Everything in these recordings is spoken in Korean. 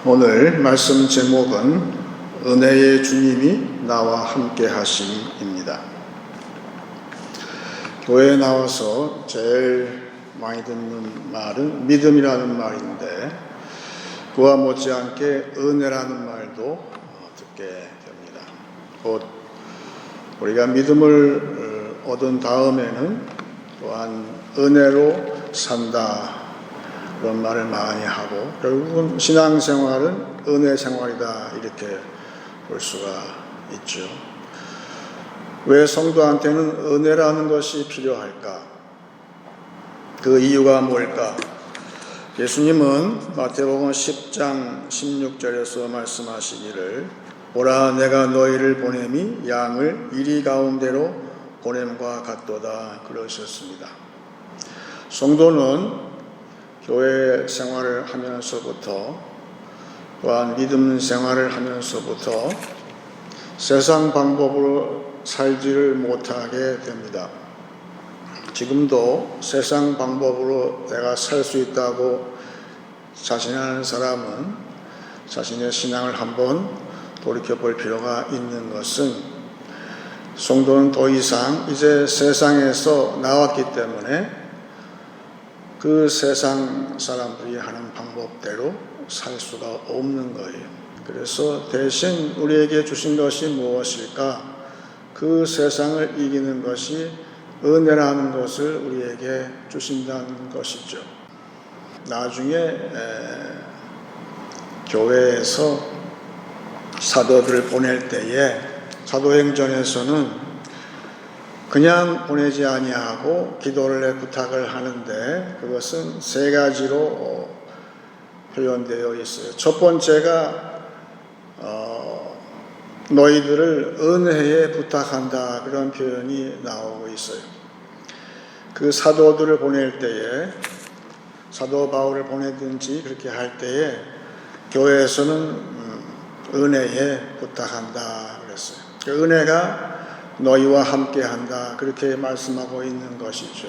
오늘 말씀 제목은 은혜의 주님이 나와 함께 하심입니다. 교회에 나와서 제일 많이 듣는 말은 믿음이라는 말인데 그와 못지않게 은혜라는 말도 듣게 됩니다. 곧 우리가 믿음을 얻은 다음에는 또한 은혜로 산다 그런 말을 많이 하고 결국은 신앙생활은 은혜 생활이다 이렇게 볼 수가 있죠. 왜 성도한테는 은혜라는 것이 필요할까? 그 이유가 뭘까? 예수님은 마태복음 10장 16절에서 말씀하시기를 보라 내가 너희를 보냄이 양을 이리 가운데로 보냄과 같도다 그러셨습니다. 성도는 교회 생활을 하면서부터 또한 믿음 생활을 하면서부터 세상 방법으로 살지를 못하게 됩니다. 지금도 세상 방법으로 내가 살 수 있다고 자신하는 사람은 자신의 신앙을 한번 돌이켜볼 필요가 있는 것은 성도는 더 이상 이제 세상에서 나왔기 때문에 그 세상 사람들이 하는 방법대로 살 수가 없는 거예요. 그래서 대신 우리에게 주신 것이 무엇일까? 그 세상을 이기는 것이 은혜라는 것을 우리에게 주신다는 것이죠. 나중에 교회에서 사도들을 보낼 때에 사도행전에서는 그냥 보내지 아니하고 기도를 해 부탁을 하는데 그것은 세 가지로 표현되어 있어요. 첫 번째가 너희들을 은혜에 부탁한다 그런 표현이 나오고 있어요. 그 사도들을 보낼 때에 사도 바울을 보내든지 그렇게 할 때에 교회에서는 은혜에 부탁한다 그랬어요. 그 은혜가 너희와 함께한다 그렇게 말씀하고 있는 것이죠.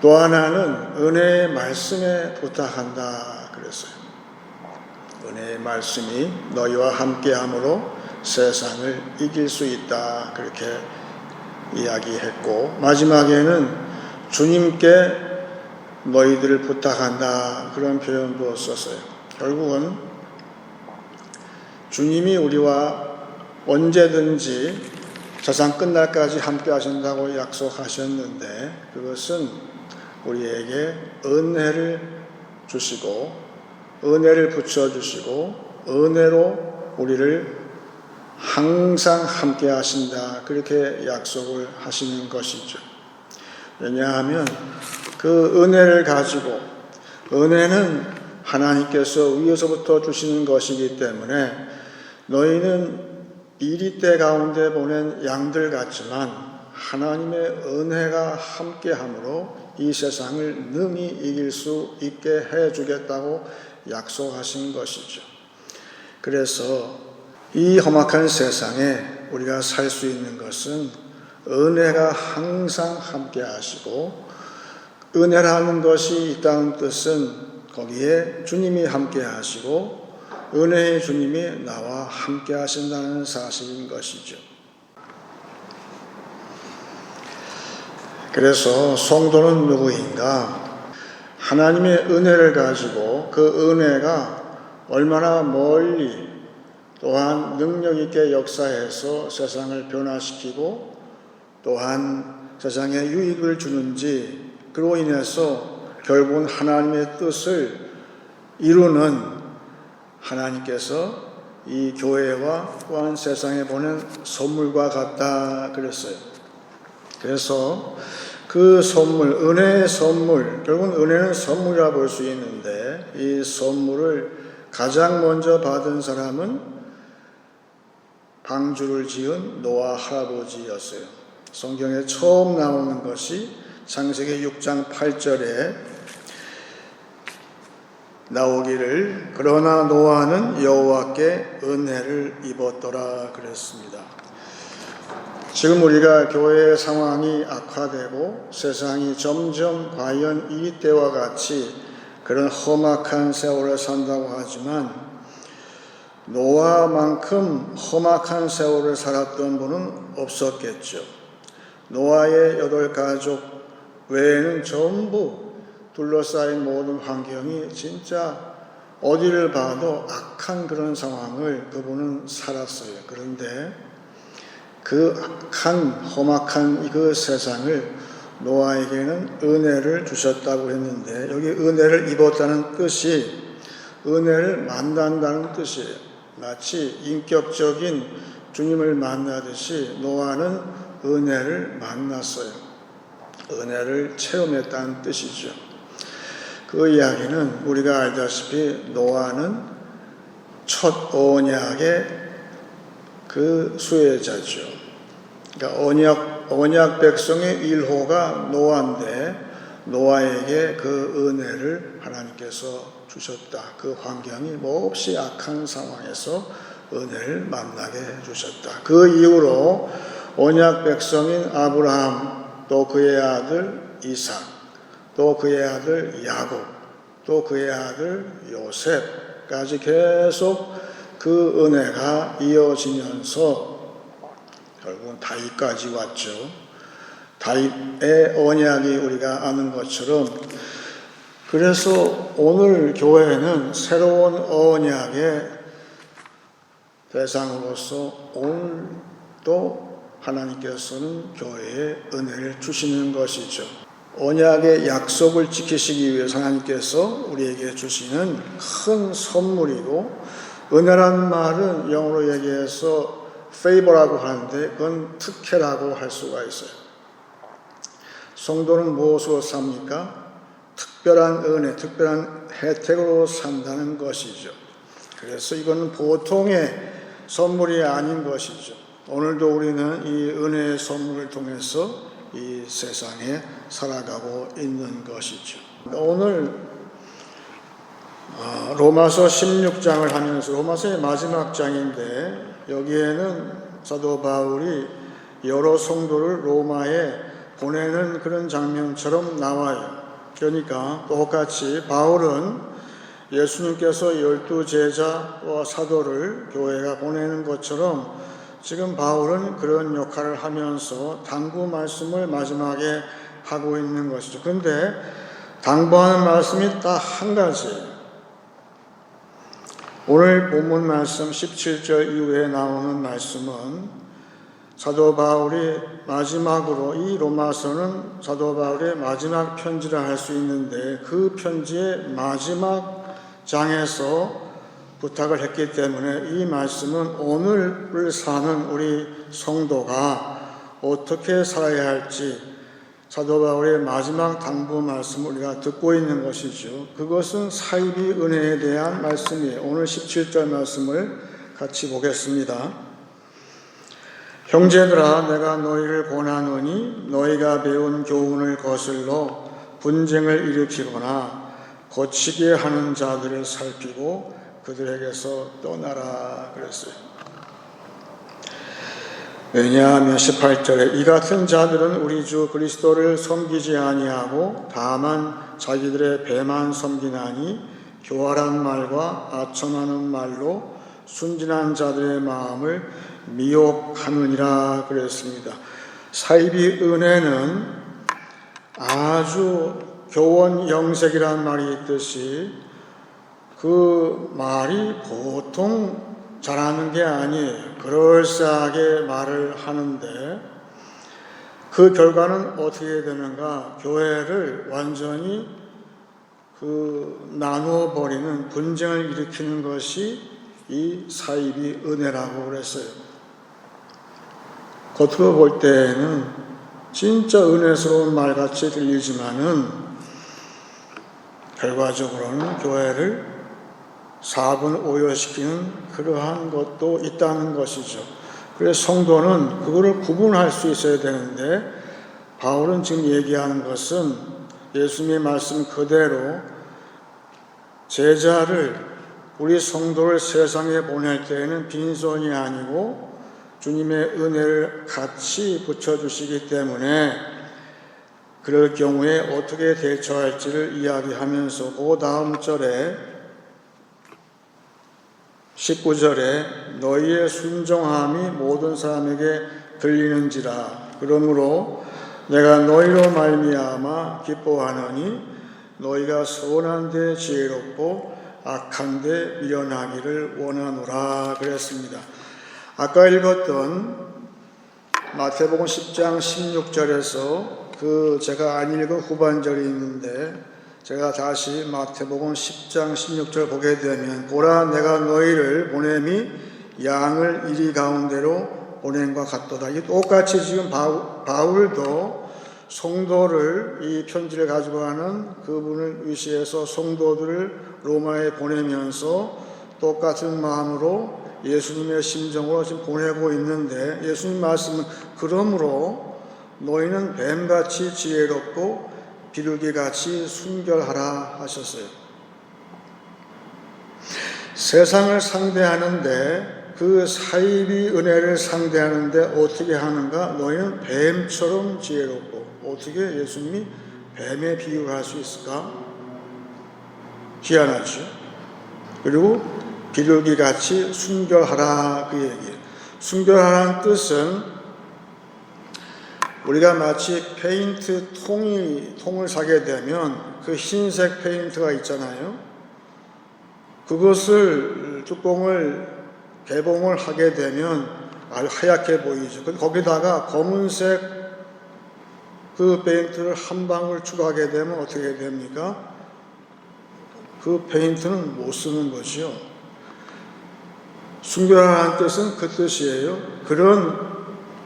또 하나는 은혜의 말씀에 부탁한다 그랬어요. 은혜의 말씀이 너희와 함께함으로 세상을 이길 수 있다 그렇게 이야기했고 마지막에는 주님께 너희들을 부탁한다 그런 표현도 썼어요. 결국은 주님이 우리와 언제든지 세상 끝날까지 함께 하신다고 약속하셨는데 그것은 우리에게 은혜를 주시고 은혜를 붙여주시고 은혜로 우리를 항상 함께 하신다 그렇게 약속을 하시는 것이죠. 왜냐하면 그 은혜를 가지고 은혜는 하나님께서 위에서부터 주시는 것이기 때문에 너희는 이리때 가운데 보낸 양들 같지만 하나님의 은혜가 함께함으로 이 세상을 능히 이길 수 있게 해주겠다고 약속하신 것이죠. 그래서 이 험악한 세상에 우리가 살 수 있는 것은 은혜가 항상 함께하시고 은혜라는 것이 있다는 뜻은 거기에 주님이 함께하시고 은혜의 주님이 나와 함께 하신다는 사실인 것이죠. 그래서 성도는 누구인가? 하나님의 은혜를 가지고 그 은혜가 얼마나 멀리 또한 능력 있게 역사해서 세상을 변화시키고 또한 세상에 유익을 주는지 그로 인해서 결국은 하나님의 뜻을 이루는 하나님께서 이 교회와 또한 세상에 보낸 선물과 같다 그랬어요. 그래서 그 선물, 은혜의 선물, 결국은 은혜는 선물이라 볼 수 있는데 이 선물을 가장 먼저 받은 사람은 방주를 지은 노아 할아버지였어요. 성경에 처음 나오는 것이 창세기 6장 8절에 나오기를 그러나 노아는 여호와께 은혜를 입었더라 그랬습니다. 지금 우리가 교회의 상황이 악화되고 세상이 점점 과연 이 때와 같이 그런 험악한 세월을 산다고 하지만 노아만큼 험악한 세월을 살았던 분은 없었겠죠. 노아의 8가족 외에는 전부 둘러싸인 모든 환경이 진짜 어디를 봐도 악한 그런 상황을 그분은 살았어요. 그런데 그 악한 험악한 그 세상을 노아에게는 은혜를 주셨다고 했는데, 여기 은혜를 입었다는 뜻이 은혜를 만난다는 뜻이에요. 마치 인격적인 주님을 만나듯이 노아는 은혜를 만났어요. 은혜를 체험했다는 뜻이죠. 그 이야기는 우리가 알다시피 노아는 첫 언약의 그 수혜자죠. 그러니까 언약 백성의 1호가 노아인데 노아에게 그 은혜를 하나님께서 주셨다. 그 환경이 몹시 악한 상황에서 은혜를 만나게 해주셨다. 그 이후로 언약 백성인 아브라함, 또 그의 아들 이삭, 또 그의 아들 야곱, 또 그의 아들 요셉까지 계속 그 은혜가 이어지면서 결국은 다윗까지 왔죠. 다윗의 언약이 우리가 아는 것처럼, 그래서 오늘 교회는 새로운 언약의 대상으로서 오늘도 하나님께서는 교회에 은혜를 주시는 것이죠. 언약의 약속을 지키시기 위해서 하나님께서 우리에게 주시는 큰 선물이고, 은혜란 말은 영어로 얘기해서 favor라고 하는데 그건 특혜라고 할 수가 있어요. 성도는 무엇으로 삽니까? 특별한 은혜, 특별한 혜택으로 산다는 것이죠. 그래서 이건 보통의 선물이 아닌 것이죠. 오늘도 우리는 이 은혜의 선물을 통해서 이 세상에 살아가고 있는 것이죠. 오늘 로마서 16장을 하면서, 로마서의 마지막 장인데 여기에는 사도 바울이 여러 성도를 로마에 보내는 그런 장면처럼 나와요. 그러니까 똑같이 바울은 예수님께서 12제자와 사도를 교회가 보내는 것처럼 지금 바울은 그런 역할을 하면서 당부 말씀을 마지막에 하고 있는 것이죠. 그런데 당부하는 말씀이 딱 한 가지예요. 오늘 본문 말씀 17절 이후에 나오는 말씀은 사도 바울이 마지막으로, 이 로마서는 사도 바울의 마지막 편지라 할 수 있는데 그 편지의 마지막 장에서 부탁을 했기 때문에 이 말씀은 오늘을 사는 우리 성도가 어떻게 살아야 할지 사도 바울의 마지막 당부 말씀을 우리가 듣고 있는 것이죠. 그것은 사이비 은혜에 대한 말씀이에요. 오늘 17절 말씀을 같이 보겠습니다. 형제들아, 내가 너희를 권하노니 너희가 배운 교훈을 거슬러 분쟁을 일으키거나 거치게 하는 자들을 살피고 그들에게서 떠나라 그랬어요. 왜냐하면 18절에 이 같은 자들은 우리 주 그리스도를 섬기지 아니하고 다만 자기들의 배만 섬기나니 교활한 말과 아첨하는 말로 순진한 자들의 마음을 미혹하느니라 그랬습니다. 사이비 은혜는 아주 교원영색이라는 말이 있듯이 그 말이 보통 잘하는 게 아니에요. 그럴싸하게 말을 하는데 그 결과는 어떻게 되는가? 교회를 완전히 나누어 버리는, 분쟁을 일으키는 것이 이 사이비 은혜라고 그랬어요. 겉으로 볼 때는 진짜 은혜스러운 말같이 들리지만은 결과적으로는 교회를 사분오열시키는 그러한 것도 있다는 것이죠. 그래서 성도는 그거를 구분할 수 있어야 되는데 바울은 지금 얘기하는 것은 예수님의 말씀 그대로 제자를, 우리 성도를 세상에 보낼 때에는 빈손이 아니고 주님의 은혜를 같이 붙여주시기 때문에 그럴 경우에 어떻게 대처할지를 이야기하면서 그 다음 절에 19절에 너희의 순종함이 모든 사람에게 들리는지라. 그러므로 내가 너희로 말미암아 기뻐하노니 너희가 선한 데 지혜롭고 악한 데 미련하기를 원하노라 그랬습니다. 아까 읽었던 마태복음 10장 16절에서 제가 안 읽은 후반절이 있는데, 제가 다시 마태복음 10장 16절 보게 되면 보라 내가 너희를 보냄이 양을 이리 가운데로 보냄과 같도다. 이 똑같이 지금 바울도 성도를, 이 편지를 가지고 가는 그분을 위시해서 성도들을 로마에 보내면서 똑같은 마음으로 예수님의 심정으로 지금 보내고 있는데, 예수님 말씀은 그러므로 너희는 뱀같이 지혜롭고 비둘기같이 순결하라 하셨어요. 세상을 상대하는데, 그 사이비 은혜를 상대하는데 어떻게 하는가? 너희는 뱀처럼 지혜롭고. 어떻게 예수님이 뱀에 비유를 할 수 있을까? 희한하죠. 그리고 비둘기같이 순결하라, 그 얘기예요. 순결하라는 뜻은 우리가 마치 페인트 통을 사게 되면 그 흰색 페인트가 있잖아요. 그것을 뚜껑을 개봉을 하게 되면 아주 하얗게 보이죠. 거기다가 검은색 그 페인트를 한 방울 추가하게 되면 어떻게 됩니까? 그 페인트는 못 쓰는 거죠. 순결하라는 뜻은 그 뜻이에요. 그런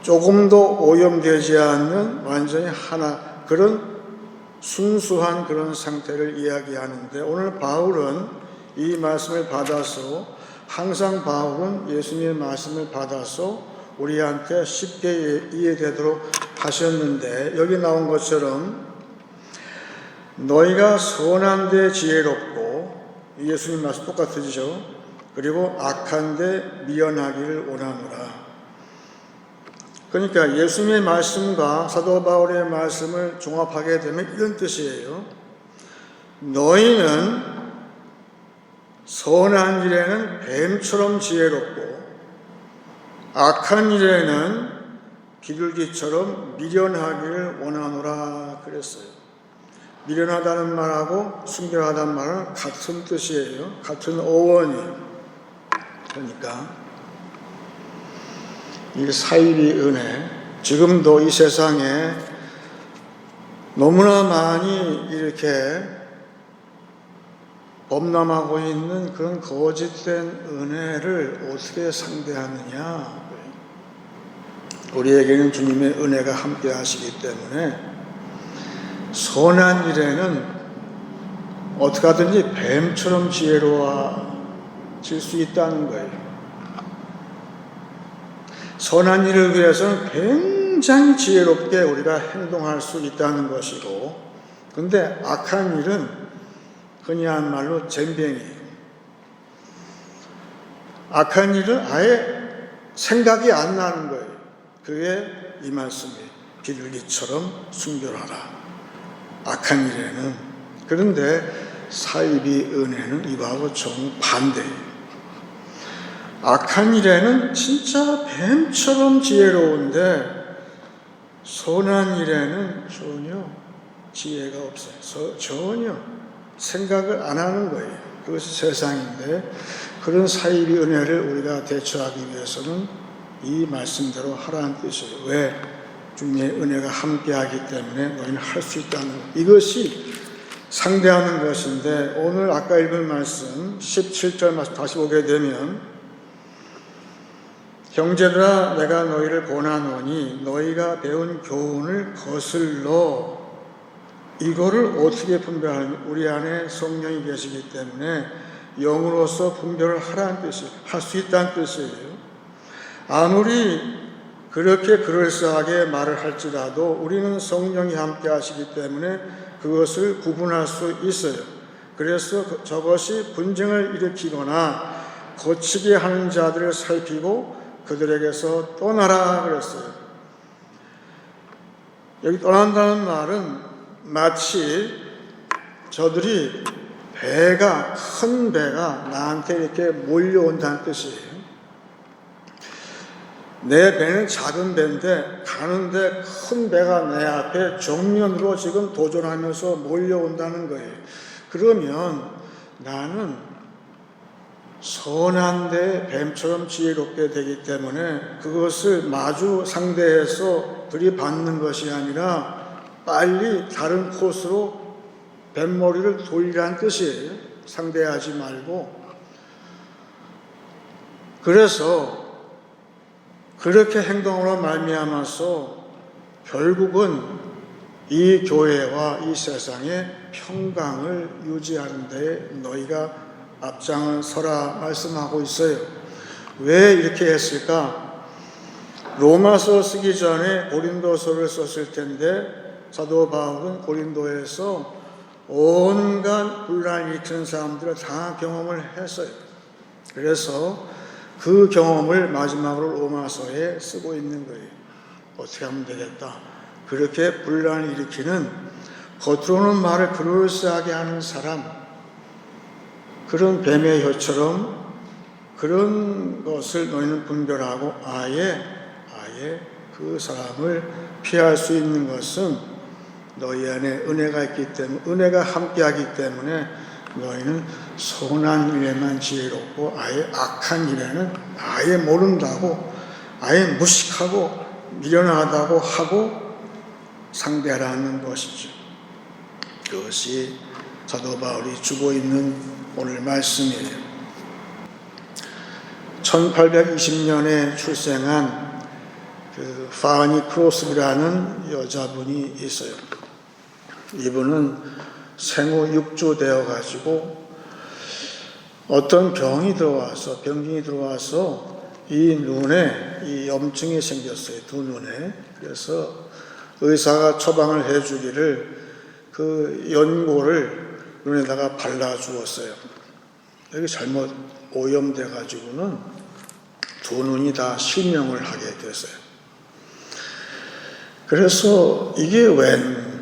조금도 오염되지 않는 완전히 하나, 그런 순수한 그런 상태를 이야기하는데, 오늘 바울은 이 말씀을 받아서, 항상 바울은 예수님의 말씀을 받아서 우리한테 쉽게 이해되도록 하셨는데, 여기 나온 것처럼 너희가 선한 데 지혜롭고, 예수님 말씀 똑같으시죠? 그리고 악한 데 미련하기를 원하노라. 그러니까 예수님의 말씀과 사도 바울의 말씀을 종합하게 되면 이런 뜻이에요. 너희는 선한 일에는 뱀처럼 지혜롭고 악한 일에는 비둘기처럼 미련하기를 원하노라 그랬어요. 미련하다는 말하고 순결하다는 말은 같은 뜻이에요. 같은 어원이에요. 그러니까 이 사이비 은혜, 지금도 이 세상에 너무나 많이 이렇게 범람하고 있는 그런 거짓된 은혜를 어떻게 상대하느냐. 우리에게는 주님의 은혜가 함께 하시기 때문에 선한 일에는 어떻게 하든지 뱀처럼 지혜로워질 수 있다는 거예요. 선한 일을 위해서는 굉장히 지혜롭게 우리가 행동할 수 있다는 것이고, 근데 악한 일은 그냥 말로 잼병이에요. 악한 일은 아예 생각이 안 나는 거예요. 그게 이 말씀이에요. 비둘기처럼 순결하라. 악한 일에는. 그런데 사이비 은혜는 이거하고 정반대예요. 악한 일에는 진짜 뱀처럼 지혜로운데 선한 일에는 전혀 지혜가 없어요. 전혀 생각을 안 하는 거예요. 그것이 세상인데, 그런 사이비 은혜를 우리가 대처하기 위해서는 이 말씀대로 하라는 뜻이에요. 왜? 주님의 은혜가 함께하기 때문에 너희는 할 수 있다는 것. 이것이 상대하는 것인데, 오늘 아까 읽은 말씀 17절 말씀 다시 보게 되면, 형제들아 내가 너희를 권하노니 너희가 배운 교훈을 거슬러. 이거를 어떻게 분별하는? 우리 안에 성령이 계시기 때문에 영으로서 분별을 하라는 뜻이에요. 할 수 있다는 뜻이에요. 아무리 그렇게 그럴싸하게 말을 할지라도 우리는 성령이 함께 하시기 때문에 그것을 구분할 수 있어요. 그래서 저것이 분쟁을 일으키거나 거치게 하는 자들을 살피고 그들에게서 떠나라 그랬어요. 여기 떠난다는 말은 마치 저들이 큰 배가 나한테 이렇게 몰려온다는 뜻이에요. 내 배는 작은 배인데 가는데 큰 배가 내 앞에 정면으로 지금 도전하면서 몰려온다는 거예요. 그러면 나는 선한데 뱀처럼 지혜롭게 되기 때문에 그것을 마주 상대해서 들이받는 것이 아니라 빨리 다른 코스로 뱀머리를 돌리라는 뜻이에요. 상대하지 말고. 그래서 그렇게 행동으로 말미암아서 결국은 이 교회와 이 세상의 평강을 유지하는 데 너희가 앞장을 서라 말씀하고 있어요. 왜 이렇게 했을까? 로마서 쓰기 전에 고린도서를 썼을 텐데 사도 바울은 고린도에서 온갖 분란을 일으키는 사람들을 다 경험을 했어요. 그래서 그 경험을 마지막으로 로마서에 쓰고 있는 거예요. 어떻게 하면 되겠다. 그렇게 분란을 일으키는 겉으로는 말을 그럴싸하게 하는 사람, 그런 뱀의 혀처럼 그런 것을 너희는 분별하고 아예 그 사람을 피할 수 있는 것은 너희 안에 은혜가 있기 때문에, 은혜가 함께하기 때문에 너희는 선한 일에만 지혜롭고 아예 악한 일에는 아예 모른다고, 아예 무식하고 미련하다고 하고 상대하라는 것이죠. 그것이 사도 바울이 주고 있는 오늘 말씀이에요. 1820년에 출생한 그 파니 크로스비라는 여자분이 있어요. 이분은 생후 6주 되어가지고 어떤 병균이 들어와서 이 눈에 이 염증이 생겼어요. 두 눈에. 그래서 의사가 처방을 해주기를 그 연고를 눈에다가 발라주었어요. 여기 잘못 오염돼가지고는 두 눈이 다 실명을 하게 됐어요. 그래서 이게 웬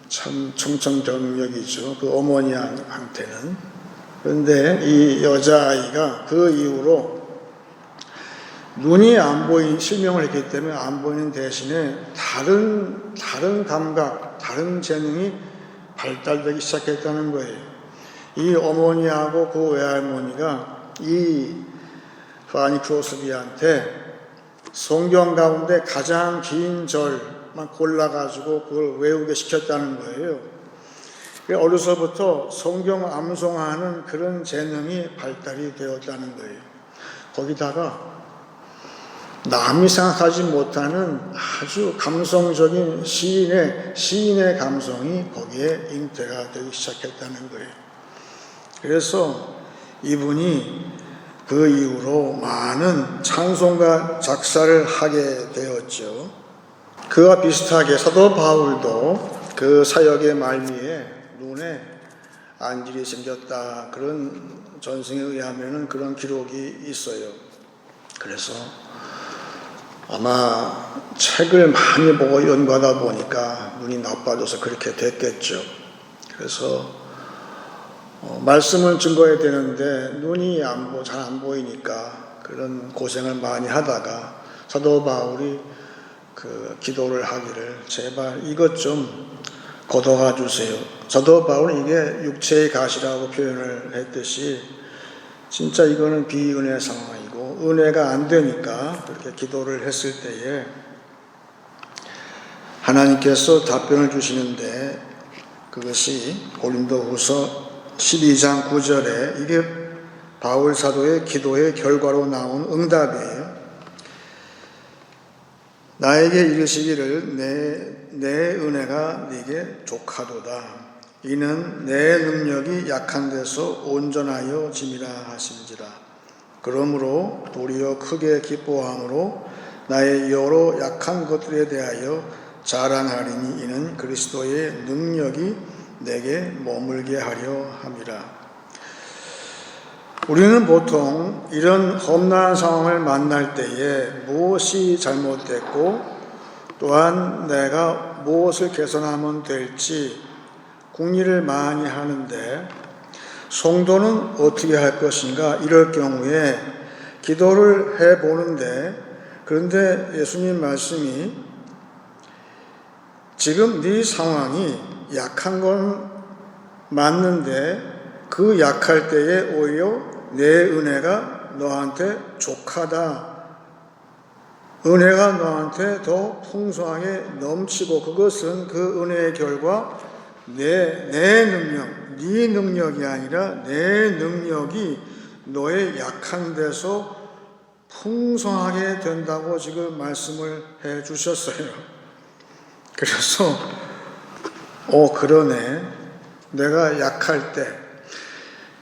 참 청천벽력이죠. 그 어머니한테는. 그런데 이 여자아이가 그 이후로 눈이 안 보인, 실명을 했기 때문에 안 보이는 대신에 다른 감각, 다른 재능이 발달되기 시작했다는 거예요. 이 어머니하고 그 외할머니가 이 파니 크로스비한테 성경 가운데 가장 긴 절만 골라가지고 그걸 외우게 시켰다는 거예요. 어려서부터 성경 암송하는 그런 재능이 발달이 되었다는 거예요. 거기다가 남이 생각하지 못하는 아주 감성적인 시인의 감성이 거기에 잉태가 되기 시작했다는 거예요. 그래서 이분이 그 이후로 많은 찬송가 작사를 하게 되었죠. 그와 비슷하게 사도 바울도 그 사역의 말미에 눈에 안질이 생겼다, 그런 전승에 의하면 그런 기록이 있어요. 그래서 아마 책을 많이 보고 연구하다 보니까 눈이 나빠져서 그렇게 됐겠죠. 그래서 말씀을 증거해야 되는데 눈이 잘 안 보이니까 그런 고생을 많이 하다가 사도 바울이 그 기도를 하기를 제발 이것 좀 걷어가 주세요. 사도 바울은 이게 육체의 가시라고 표현을 했듯이 진짜 이거는 비은혜 상황이고 은혜가 안 되니까 그렇게 기도를 했을 때에 하나님께서 답변을 주시는데 그것이 고린도후서 12장 9절에 이게 바울 사도의 기도의 결과로 나온 응답이에요. 나에게 이르시기를 내 은혜가 네게 족하도다. 이는 내 능력이 약한 데서 온전하여 짐이라 하심지라. 그러므로 도리어 크게 기뻐함으로 나의 여러 약한 것들에 대하여 자랑하리니 이는 그리스도의 능력이 내게 머물게 하려 함이라. 우리는 보통 이런 험난한 상황을 만날 때에 무엇이 잘못됐고 또한 내가 무엇을 개선하면 될지 궁리를 많이 하는데 성도는 어떻게 할 것인가 이럴 경우에 기도를 해보는데 그런데 예수님 말씀이 지금 네 상황이 약한 건 맞는데 그 약할 때에 오히려 내 은혜가 너한테 족하다. 은혜가 너한테 더 풍성하게 넘치고 그것은 그 은혜의 결과 내 능력, 네 능력이 아니라 내 능력이 너의 약한 데서 풍성하게 된다고 지금 말씀을 해 주셨어요. 그래서 그러네. 내가 약할 때.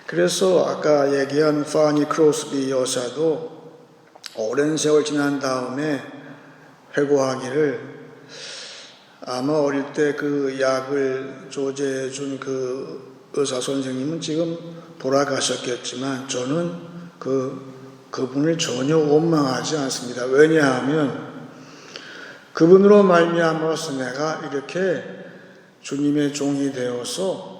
그래서 아까 얘기한 파니 크로스비 여사도 오랜 세월 지난 다음에 회고하기를 아마 어릴 때 그 약을 조제해 준 그 의사 선생님은 지금 돌아가셨겠지만 저는 그분을 전혀 원망하지 않습니다. 왜냐하면 그분으로 말미암아서 내가 이렇게 주님의 종이 되어서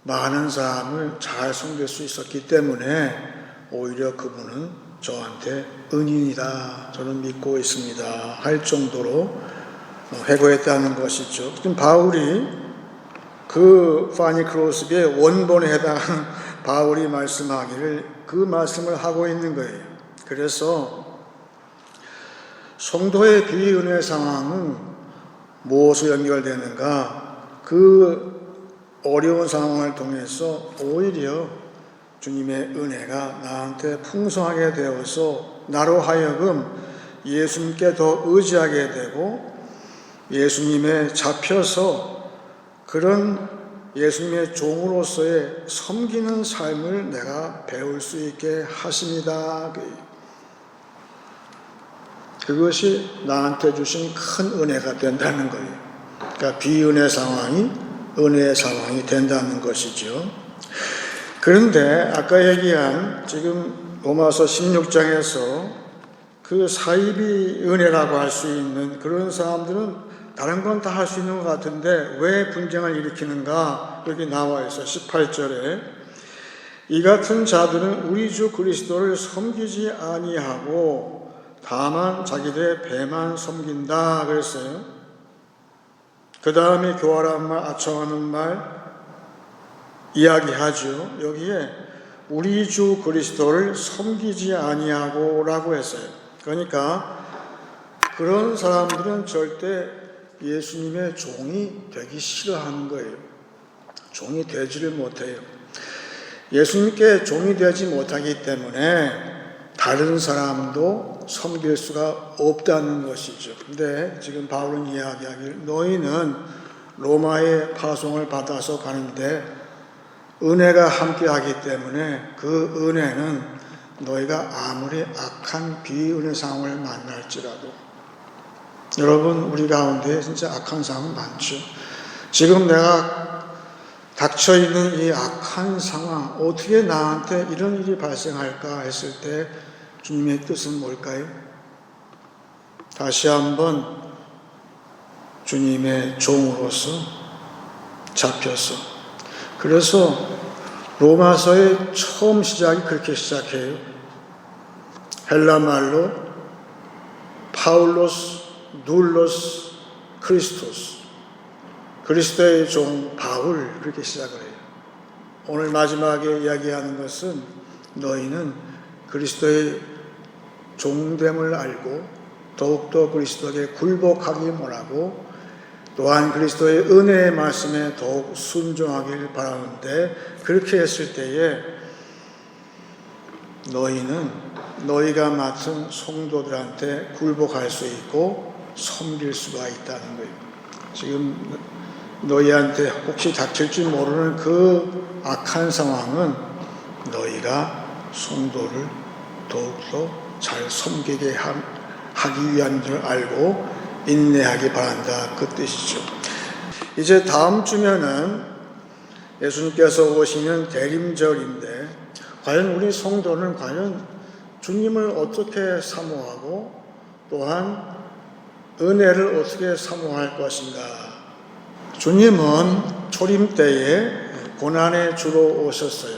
많은 사람을 잘 섬길 수 있었기 때문에 오히려 그분은 저한테 은인이다 저는 믿고 있습니다 할 정도로 회고했다는 것이죠. 지금 바울이 그 파니 크로스비의 원본에 해당하는 바울이 말씀하기를 그 말씀을 하고 있는 거예요. 그래서 성도의 비은혜 상황은 무엇으로 연결되는가? 그 어려운 상황을 통해서 오히려 주님의 은혜가 나한테 풍성하게 되어서 나로 하여금 예수님께 더 의지하게 되고 예수님에 잡혀서 그런 예수님의 종으로서의 섬기는 삶을 내가 배울 수 있게 하십니다. 그것이 나한테 주신 큰 은혜가 된다는 거예요. 그러니까 비은혜 상황이 은혜의 상황이 된다는 것이죠. 그런데 아까 얘기한 지금 로마서 16장에서 그 사이비 은혜라고 할 수 있는 그런 사람들은 다른 건 다 할 수 있는 것 같은데 왜 분쟁을 일으키는가? 여기 나와 있어 18절에 이 같은 자들은 우리 주 그리스도를 섬기지 아니하고 다만 자기들의 배만 섬긴다 그랬어요. 그 다음에 교활한 말, 아첨하는 말 이야기하죠. 여기에 우리 주 그리스도를 섬기지 아니하고 라고 했어요. 그러니까 그런 사람들은 절대 예수님의 종이 되기 싫어하는 거예요. 종이 되지를 못해요. 예수님께 종이 되지 못하기 때문에 다른 사람도 섬길 수가 없다는 것이죠. 근데 지금 바울은 이야기하기를 너희는 로마의 파송을 받아서 가는데 은혜가 함께하기 때문에 그 은혜는 너희가 아무리 악한 비은혜 상황을 만날지라도 여러분 우리 가운데 진짜 악한 상황 많죠. 지금 내가 닥쳐있는 이 악한 상황 어떻게 나한테 이런 일이 발생할까 했을 때 주님의 뜻은 뭘까요? 다시 한번 주님의 종으로서 잡혀서 그래서 로마서의 처음 시작이 그렇게 시작해요. 헬라 말로 파울로스 눌로스 크리스토스 그리스도의 종 바울 그렇게 시작을 해요. 오늘 마지막에 이야기하는 것은 너희는 그리스도의 종됨을 알고 더욱더 그리스도에게 굴복하기 원하고 또한 그리스도의 은혜의 말씀에 더욱 순종하길 바라는데 그렇게 했을 때에 너희는 너희가 맡은 성도들한테 굴복할 수 있고 섬길 수가 있다는 거예요. 지금 너희한테 혹시 닥칠지 모르는 그 악한 상황은 너희가 성도를 더욱더 잘 섬기게 하기 위한 줄 알고 인내하기 바란다 그 뜻이죠. 이제 다음 주면은 예수님께서 오시는 대림절인데 과연 우리 성도는 과연 주님을 어떻게 사모하고 또한 은혜를 어떻게 사모할 것인가 주님은 초림 때에 고난의 주로 오셨어요.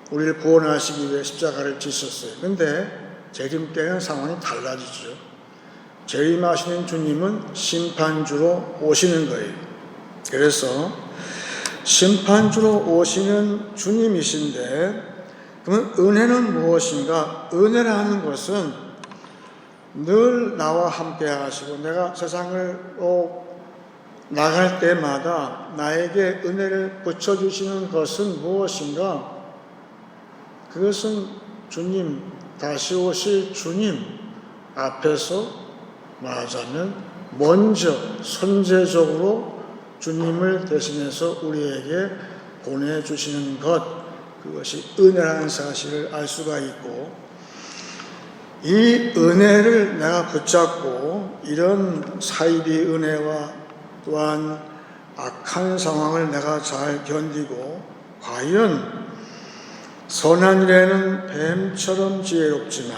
우리를 구원하시기 위해 십자가를 지셨어요. 근데 재림 때는 상황이 달라지죠. 재림하시는 주님은 심판주로 오시는 거예요. 그래서 심판주로 오시는 주님이신데, 그러면 은혜는 무엇인가? 은혜라는 것은 늘 나와 함께 하시고 내가 세상을 나갈 때마다 나에게 은혜를 붙여주시는 것은 무엇인가? 그것은 주님, 다시 오실 주님 앞에서 말하자면 먼저 선제적으로 주님을 대신해서 우리에게 보내주시는 것, 그것이 은혜라는 사실을 알 수가 있고, 이 은혜를 내가 붙잡고 이런 사이비 은혜와 또한 악한 상황을 내가 잘 견디고, 과연 선한 일에는 뱀처럼 지혜롭지만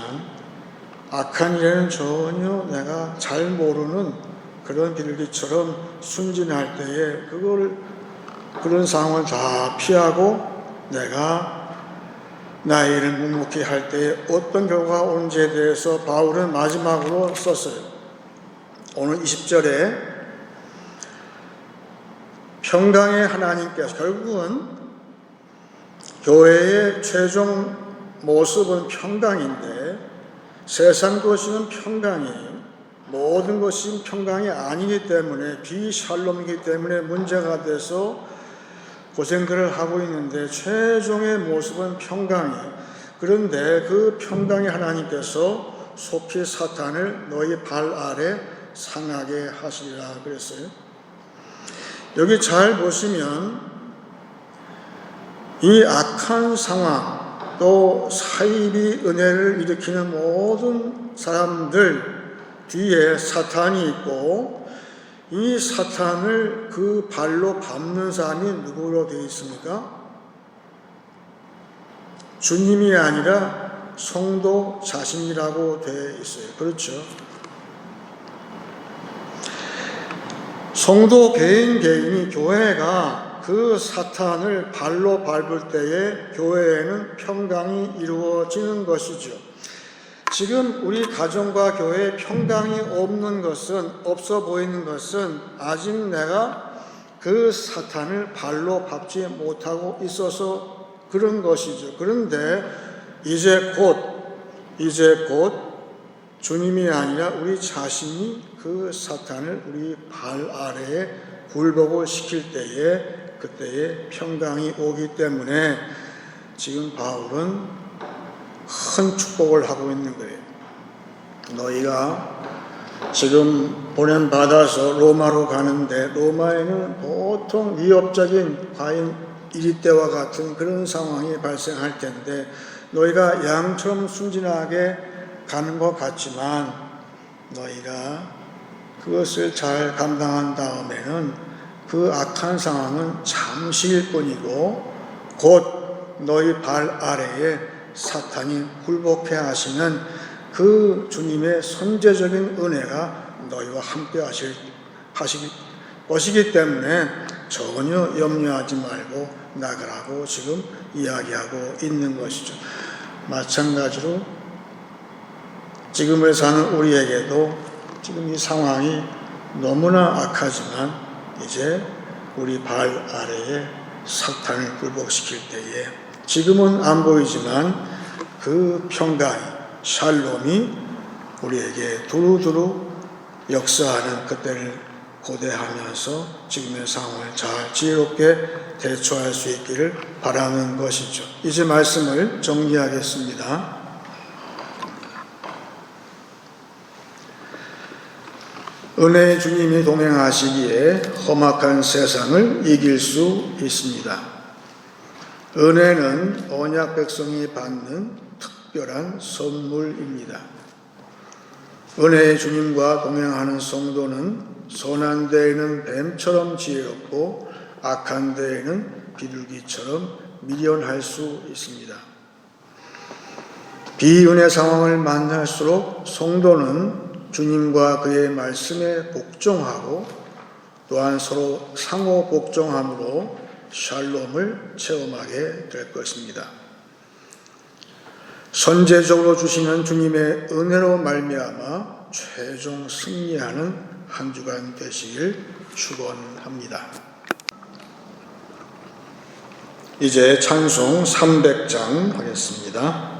악한 일에는 전혀 내가 잘 모르는 그런 비둘기처럼 순진할 때에 그런 상황을 다 피하고 내가 나의 일을 묵묵히 할 때에 어떤 결과가 오는지에 대해서 바울은 마지막으로 썼어요. 오늘 20절에 평강의 하나님께서, 결국은 교회의 최종 모습은 평강인데 세상 것이는 평강이에요. 모든 것이 평강이 아니기 때문에, 비샬롬이기 때문에 문제가 돼서 고생들을 하고 있는데 최종의 모습은 평강이에요. 그런데 그 평강의 하나님께서 속히 사탄을 너희 발 아래 상하게 하시리라 그랬어요. 여기 잘 보시면 이 악한 상황, 또 사이비 은혜를 일으키는 모든 사람들 뒤에 사탄이 있고, 이 사탄을 그 발로 밟는 사람이 누구로 되어 있습니까? 주님이 아니라 성도 자신이라고 되어 있어요. 그렇죠? 성도 개인이, 교회가 그 사탄을 발로 밟을 때에 교회에는 평강이 이루어지는 것이죠. 지금 우리 가정과 교회에 평강이 없는 것은, 없어 보이는 것은 아직 내가 그 사탄을 발로 밟지 못하고 있어서 그런 것이죠. 그런데 이제 곧 주님이 아니라 우리 자신이 그 사탄을 우리 발 아래에 굴복을 시킬 때에, 그때에 평강이 오기 때문에 지금 바울은 큰 축복을 하고 있는 거예요. 너희가 지금 보냄받아서 로마로 가는데, 로마에는 보통 위협적인 과연 이리 때와 같은 그런 상황이 발생할 텐데, 너희가 양처럼 순진하게 가는 것 같지만 너희가 그것을 잘 감당한 다음에는 그 악한 상황은 잠시일 뿐이고 곧 너희 발 아래에 사탄이 굴복해 하시는 그 주님의 선제적인 은혜가 너희와 함께 하실 것이기 때문에 전혀 염려하지 말고 나가라고 지금 이야기하고 있는 것이죠. 마찬가지로 지금을 사는 우리에게도 지금 이 상황이 너무나 악하지만 이제 우리 발 아래에 사탄을 굴복시킬 때에 지금은 안 보이지만 그 평강이, 샬롬이 우리에게 두루두루 역사하는 그때를 고대하면서 지금의 상황을 잘 지혜롭게 대처할 수 있기를 바라는 것이죠. 이제 말씀을 정리하겠습니다. 은혜의 주님이 동행하시기에 험악한 세상을 이길 수 있습니다. 은혜는 언약 백성이 받는 특별한 선물입니다. 은혜의 주님과 동행하는 성도는 선한 데에는 뱀처럼 지혜롭고 악한 데에는 비둘기처럼 미련할 수 있습니다. 비은혜 상황을 만날수록 성도는 주님과 그의 말씀에 복종하고 또한 서로 상호 복종함으로 샬롬을 체험하게 될 것입니다. 선제적으로 주시는 주님의 은혜로 말미암아 최종 승리하는 한 주간 되시길 축원합니다. 이제 찬송 300장 하겠습니다.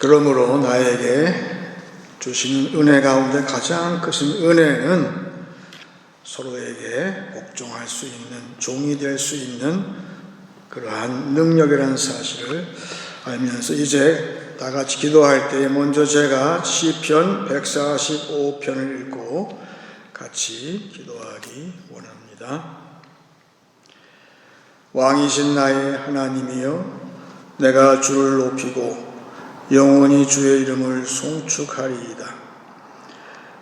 그러므로 나에게 주시는 은혜 가운데 가장 크신 은혜는 서로에게 복종할 수 있는, 종이 될 수 있는 그러한 능력이라는 사실을 알면서 이제 다 같이 기도할 때 먼저 제가 시편 145편을 읽고 같이 기도하기 원합니다. 왕이신 나의 하나님이여, 내가 주를 높이고 영원히 주의 이름을 송축하리이다.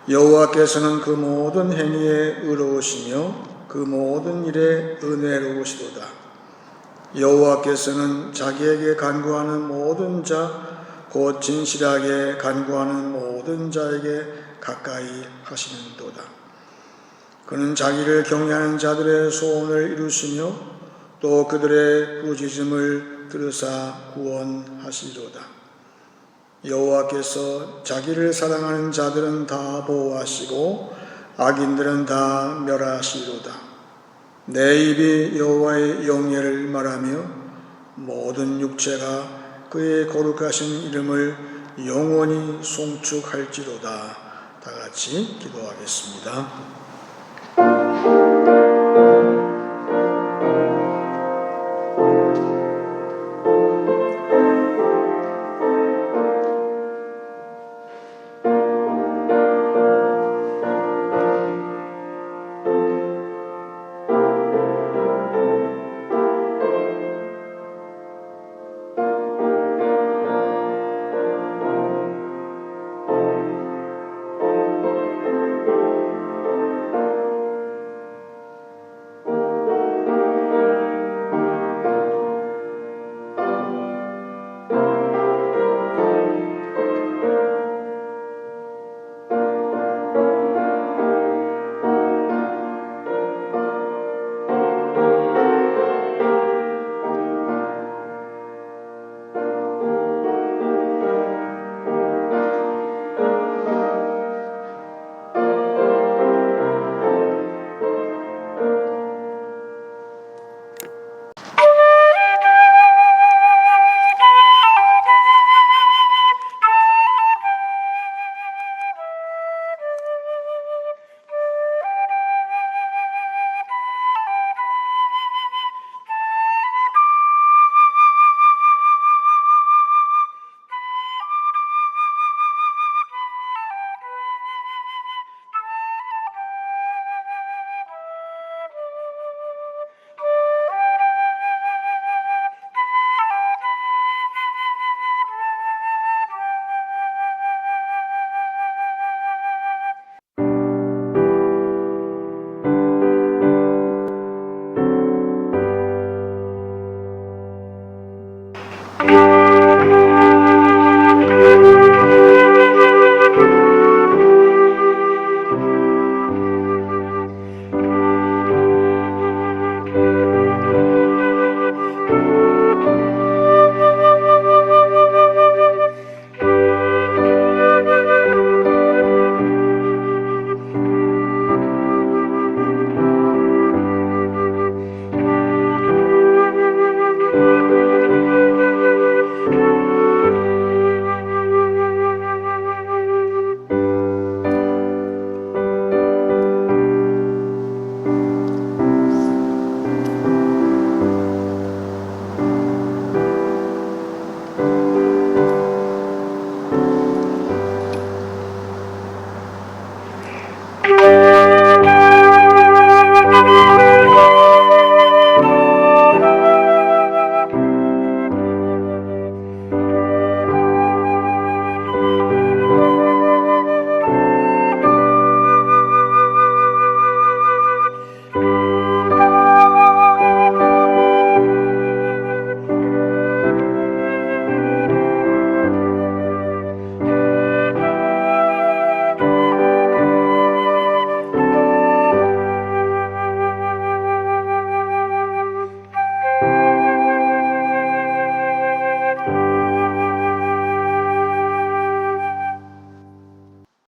여호와께서는 그 모든 행위에 의로우시며 그 모든 일에 은혜로우시도다. 여호와께서는 자기에게 간구하는 모든 자, 곧 진실하게 간구하는 모든 자에게 가까이 하시는도다. 그는 자기를 경외하는 자들의 소원을 이루시며 또 그들의 부르짖음을 들으사 구원하시리로다. 여호와께서 자기를 사랑하는 자들은 다 보호하시고 악인들은 다 멸하시리로다. 내 입이 여호와의 영예를 말하며 모든 육체가 그의 거룩하신 이름을 영원히 송축할지로다. 다 같이 기도하겠습니다.